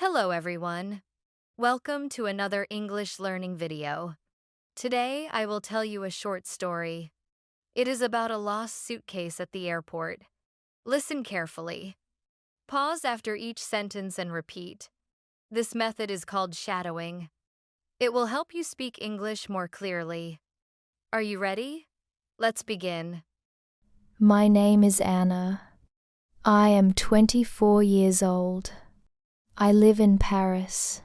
Hello everyone. Welcome to another English learning video. Today I will tell you a short story. It is about a lost suitcase at the airport. Listen carefully. Pause after each sentence and repeat. This method is called shadowing. It will help you speak English more clearly. Are you ready? Let's begin. My name is Anna. I am 24 years old. I live in Paris.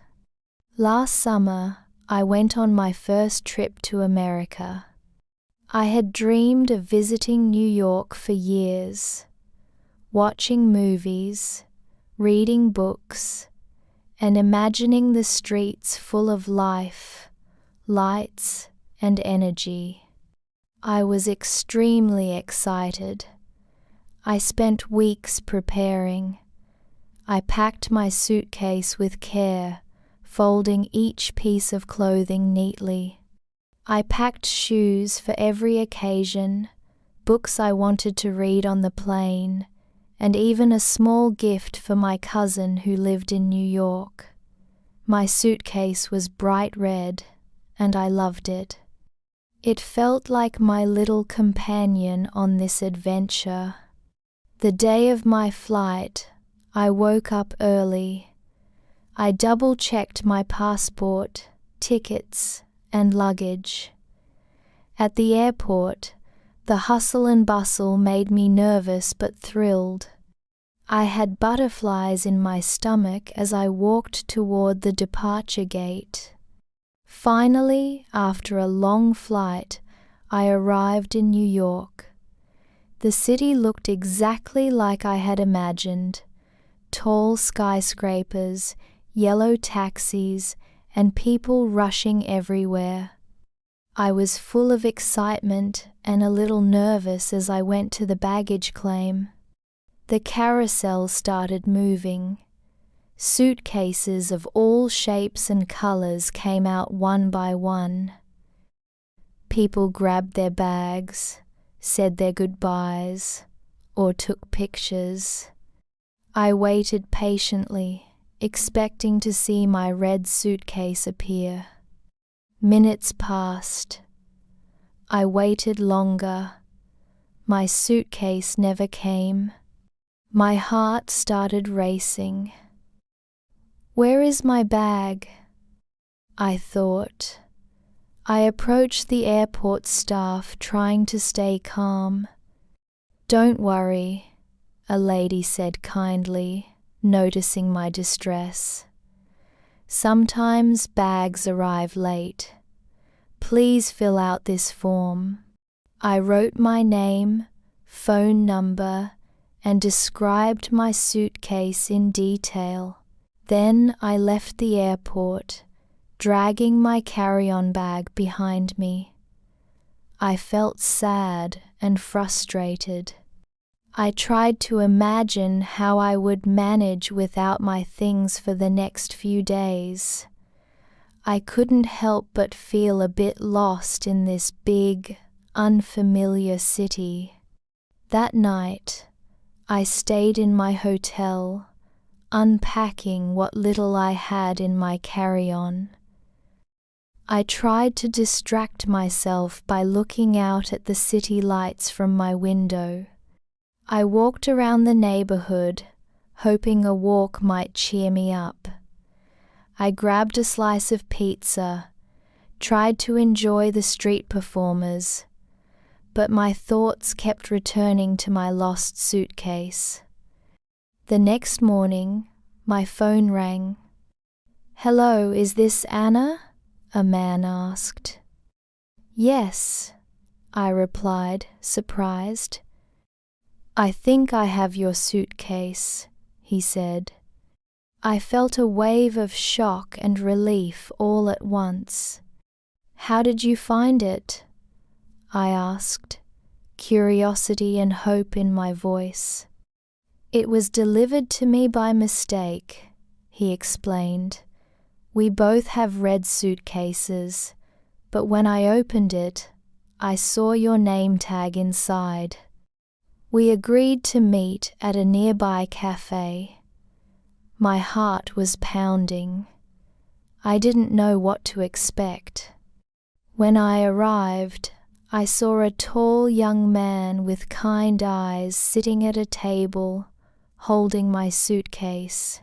Last summer, I went on my first trip to America. I had dreamed of visiting New York for years, watching movies, reading books, and imagining the streets full of life, lights, and energy. I was extremely excited. I spent weeks preparing. I packed my suitcase with care, folding each piece of clothing neatly. I packed shoes for every occasion, books I wanted to read on the plane, and even a small gift for my cousin who lived in New York. My suitcase was bright red, and I loved it. It felt like my little companion on this adventure. The day of my flight, I woke up early. I double-checked my passport, tickets, and luggage. At the airport, the hustle and bustle made me nervous but thrilled. I had butterflies in my stomach as I walked toward the departure gate. Finally, after a long flight, I arrived in New York. The city looked exactly like I had imagined. Tall skyscrapers, yellow taxis, and people rushing everywhere. I was full of excitement and a little nervous as I went to the baggage claim. The carousel started moving. Suitcases of all shapes and colors came out one by one. People grabbed their bags, said their goodbyes, or took pictures. I waited patiently, expecting to see my red suitcase appear. Minutes passed. I waited longer. My suitcase never came. My heart started racing. Where is my bag? I thought. I approached the airport staff, trying to stay calm. Don't worry, a lady said kindly, noticing my distress. Sometimes bags arrive late. Please fill out this form. I wrote my name, phone number, and described my suitcase in detail. Then I left the airport, dragging my carry-on bag behind me. I felt sad and frustrated. I tried to imagine how I would manage without my things for the next few days. I couldn't help but feel a bit lost in this big, unfamiliar city. That night, I stayed in my hotel, unpacking what little I had in my carry-on. I tried to distract myself by looking out at the city lights from my window. I walked around the neighborhood, hoping a walk might cheer me up. I grabbed a slice of pizza, tried to enjoy the street performers, but my thoughts kept returning to my lost suitcase. The next morning, my phone rang. "Hello, is this Anna?" a man asked. "Yes," I replied, surprised. "I think I have your suitcase," he said. I felt a wave of shock and relief all at once. "How did you find it?" I asked, curiosity and hope in my voice. "It was delivered to me by mistake," he explained. "We both have red suitcases, but when I opened it, I saw your name tag inside. We agreed to meet at a nearby cafe. My heart was pounding. I didn't know what to expect. When I arrived, I saw a tall young man with kind eyes sitting at a table, holding my suitcase.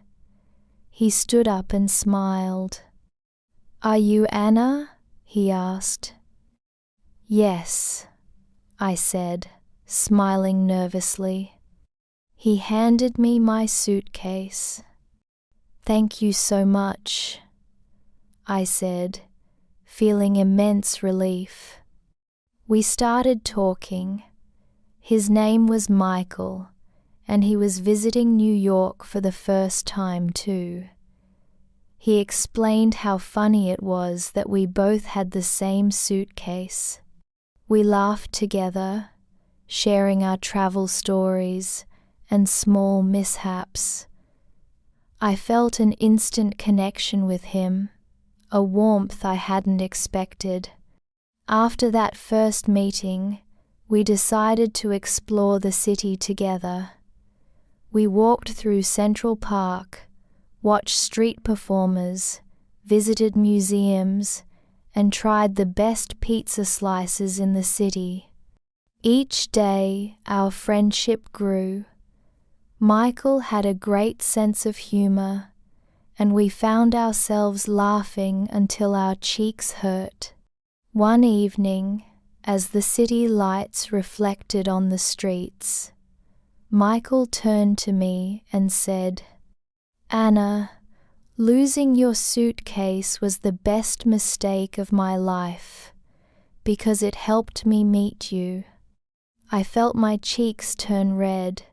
He stood up and smiled. "Are you Anna?" he asked. "Yes," I said, smiling nervously. He handed me my suitcase. "Thank you so much," I said, feeling immense relief. We started talking. His name was Michael, and he was visiting New York for the first time too. He explained how funny it was that we both had the same suitcase. We laughed together, sharing our travel stories and small mishaps. I felt an instant connection with him, a warmth I hadn't expected. After that first meeting, we decided to explore the city together. We walked through Central Park, watched street performers, visited museums, and tried the best pizza slices in the city. Each day, our friendship grew. Michael had a great sense of humor, and we found ourselves laughing until our cheeks hurt. One evening, as the city lights reflected on the streets, Michael turned to me and said, "Anna, losing your suitcase was the best mistake of my life, because it helped me meet you." I felt my cheeks turn red,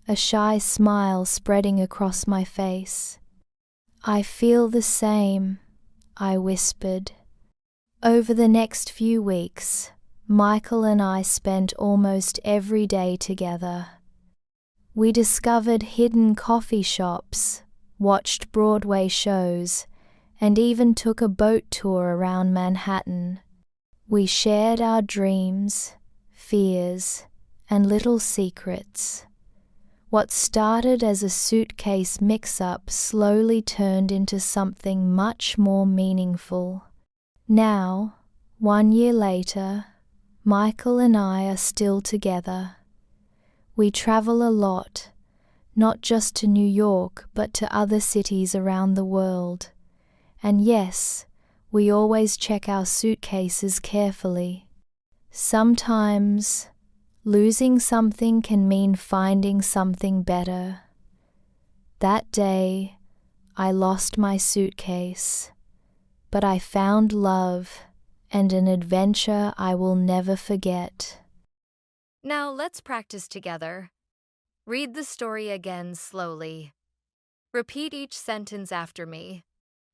a shy smile spreading across my face. "I feel the same," I whispered. Over the next few weeks, Michael and I spent almost every day together. We discovered hidden coffee shops, watched Broadway shows, and even took a boat tour around Manhattan. We shared our dreams, fears, and little secrets. What started as a suitcase mix-up slowly turned into something much more meaningful. Now, 1 year later, Michael and I are still together. We travel a lot, not just to New York but to other cities around the world. And yes, we always check our suitcases carefully. Sometimes, losing something can mean finding something better. That day, I lost my suitcase, but I found love and an adventure I will never forget. Now let's practice together. Read the story again slowly. Repeat each sentence after me.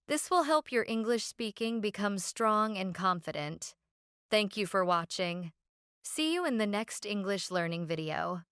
This will help your English speaking become strong and confident. Thank you for watching. See you in the next English learning video.